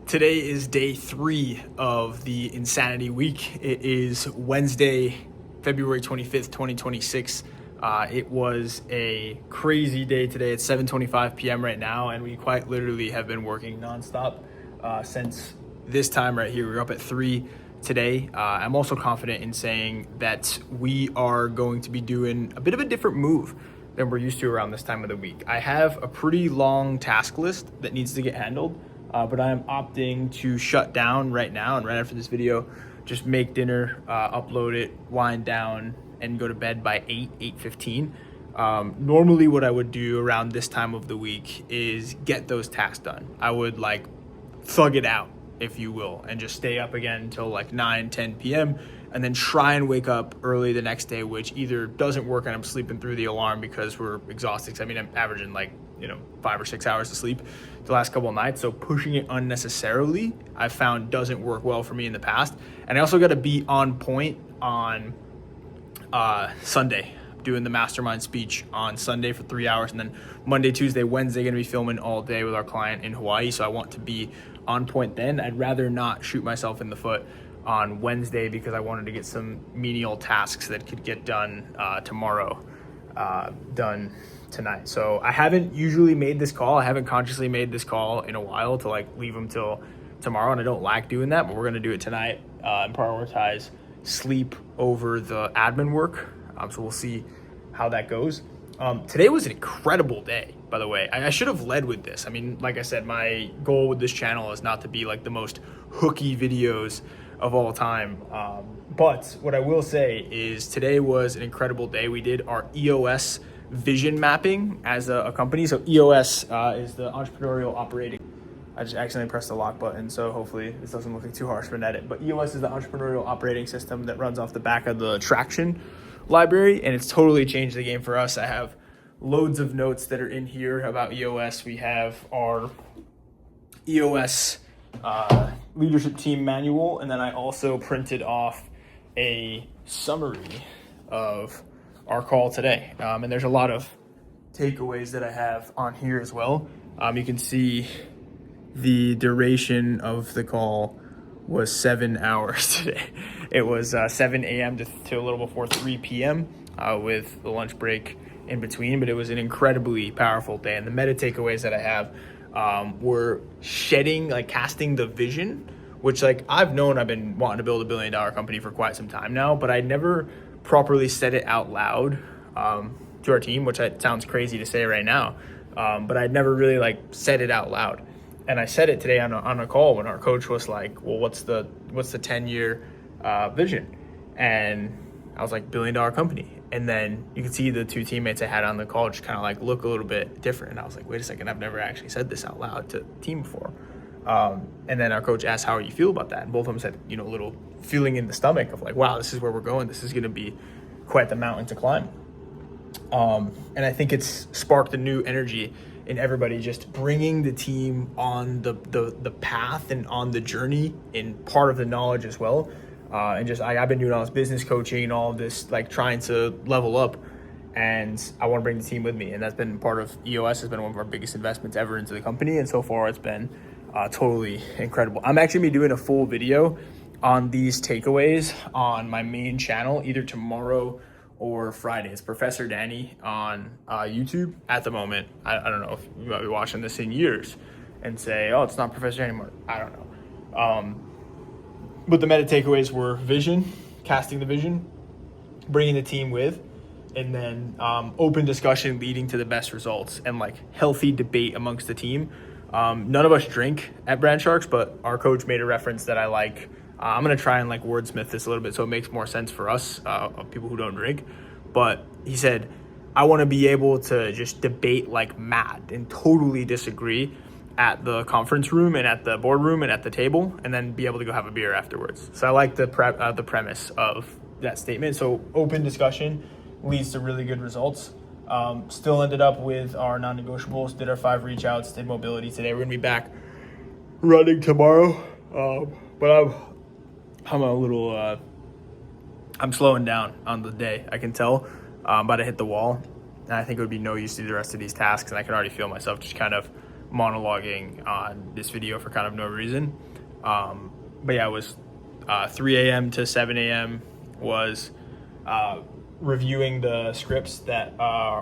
Today is day 3 of the Insanity Week. It is Wednesday, February 25th, 2026. It was a crazy day today. It's 7:25 p.m. right now, and we quite literally have been working nonstop since this time right here. We're up at 3 today. I'm also confident in saying that we are going to be doing a bit of a different move than we're used to around this time of the week. I have a pretty long task list that needs to get handled, but I am opting to shut down right now, and right after this video, just make dinner, upload it, wind down, and go to bed by 8:15. Normally what I would do around this time of the week is get those tasks done. I would thug it out, if you will, and just stay up again until 9-10 p.m. and then try and wake up early the next day, which either doesn't work and I'm sleeping through the alarm because we're exhausted. I'm averaging 5 or 6 hours of sleep the last couple of nights. So pushing it unnecessarily, I've found doesn't work well for me in the past. And I also got to be on point on Sunday, doing the mastermind speech on Sunday for 3 hours. And then Monday, Tuesday, Wednesday, going to be filming all day with our client in Hawaii. So I want to be on point then. I'd rather not shoot myself in the foot on Wednesday because I wanted to get some menial tasks that could get done tomorrow done tonight. So I haven't usually made this call. I haven't consciously made this call in a while to leave them till tomorrow, and I don't like doing that, but we're going to do it tonight and prioritize sleep over the admin work. So we'll see how that goes. Today was an incredible day, by the way. I should have led with this. Like I said, my goal with this channel is not to be the most hooky videos of all time. But what I will say is today was an incredible day. We did our EOS vision mapping as a company. So EOS is the entrepreneurial operating. I just accidentally pressed the lock button, so hopefully this doesn't look too harsh of an edit. But EOS is the entrepreneurial operating system that runs off the back of the Traction library, and it's totally changed the game for us. I have loads of notes that are in here about EOS. We have our EOS leadership team manual, and then I also printed off a summary of our call today. And there's a lot of takeaways that I have on here as well. You can see the duration of the call was 7 hours today. It was 7 a.m. to a little before 3 p.m. With the lunch break in between, but it was an incredibly powerful day. And the meta takeaways that I have were casting the vision, which I've known I've been wanting to build $1 billion company for quite some time now, but I never properly said it out loud to our team, which sounds crazy to say right now, but I'd never really said it out loud. And I said it today on a call when our coach was like, well, what's the 10-year vision? And I was like, $1 billion company. And then you could see the two teammates I had on the call just kind of look a little bit different. And I was like, wait a second, I've never actually said this out loud to the team before. And then our coach asked, how you feel about that? And both of them said, a little feeling in the stomach of wow, this is where we're going. This is going to be quite the mountain to climb. And I think it's sparked a new energy in everybody, just bringing the team on the path and on the journey in part of the knowledge as well. And just I've been doing all this business coaching and all of this, trying to level up, and I want to bring the team with me. And that's been part of EOS, has been one of our biggest investments ever into the company. And so far it's been totally incredible. I'm actually going to be doing a full video on these takeaways on my main channel, either tomorrow or Friday. It's Professor Danny on YouTube at the moment. I don't know if you might be watching this in years and say, oh, it's not Professor Danny anymore. I don't know. But the meta takeaways were vision, casting the vision, bringing the team with, and then open discussion leading to the best results, and healthy debate amongst the team. None of us drink at Brand Sharks, but our coach made a reference that I like. I'm going to try and wordsmith this a little bit so it makes more sense for us, people who don't drink. But he said, I want to be able to just debate like mad and totally disagree at the conference room and at the boardroom and at the table, and then be able to go have a beer afterwards. So I like the premise of that statement. So open discussion leads to really good results. Still ended up with our non-negotiables, did our 5 reach outs, did mobility today. We're gonna be back running tomorrow. But I'm a little, I'm slowing down on the day. I can tell I'm about to hit the wall, and I think it would be no use to do the rest of these tasks. And I can already feel myself just kind of monologuing on this video for kind of no reason. But yeah, it was 3 a.m. to 7 a.m. was reviewing the scripts that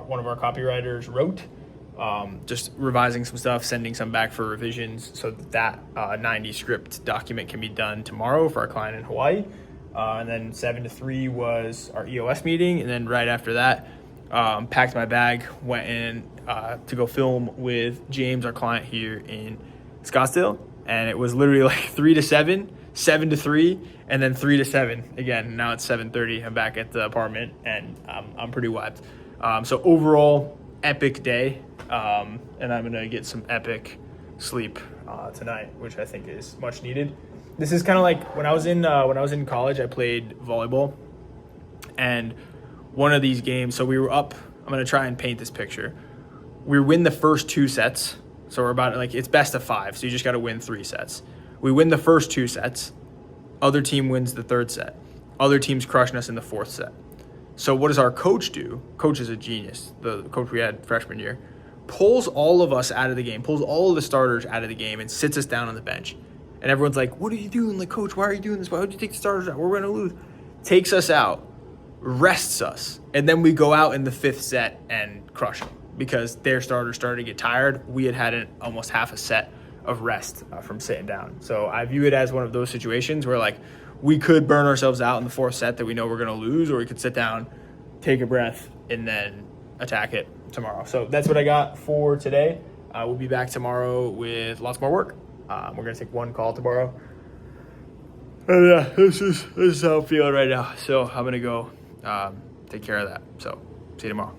one of our copywriters wrote, just revising some stuff, sending some back for revisions so that 90 script document can be done tomorrow for our client in Hawaii. And then 7 to 3 was our EOS meeting. And then right after that, packed my bag, went in to go film with James, our client here in Scottsdale. And it was literally like 3 to 7, 7 to 3, and then 3 to 7 again. Now it's 7:30. I'm back at the apartment, and I'm pretty wiped. So overall, epic day, and I'm gonna get some epic sleep tonight, which I think is much needed. This is kind of like when I was in college. I played volleyball, and one of these games. So we were up. I'm gonna try and paint this picture. We win the first 2 sets. So we're about, like, it's best of 5, so you just got to win 3 sets. We win the first 2 sets. Other team wins the 3rd set. Other team's crushing us in the 4th set. So what does our coach do? Coach is a genius. The coach we had freshman year pulls all of us out of the game, pulls all of the starters out of the game, and sits us down on the bench. And everyone's like, "What are you doing? Like, coach, why are you doing this? Why would you take the starters out? We're going to lose." Takes us out, rests us, and then we go out in the 5th set and crush them. Because their starters started to get tired. We had almost half a set of rest from sitting down. So I view it as one of those situations where, like, we could burn ourselves out in the 4th set that we know we're going to lose, or we could sit down, take a breath, and then attack it tomorrow. So that's what I got for today. We'll be back tomorrow with lots more work. We're going to take 1 call tomorrow. And yeah, this is how I'm feeling right now. So I'm going to go take care of that. So see you tomorrow.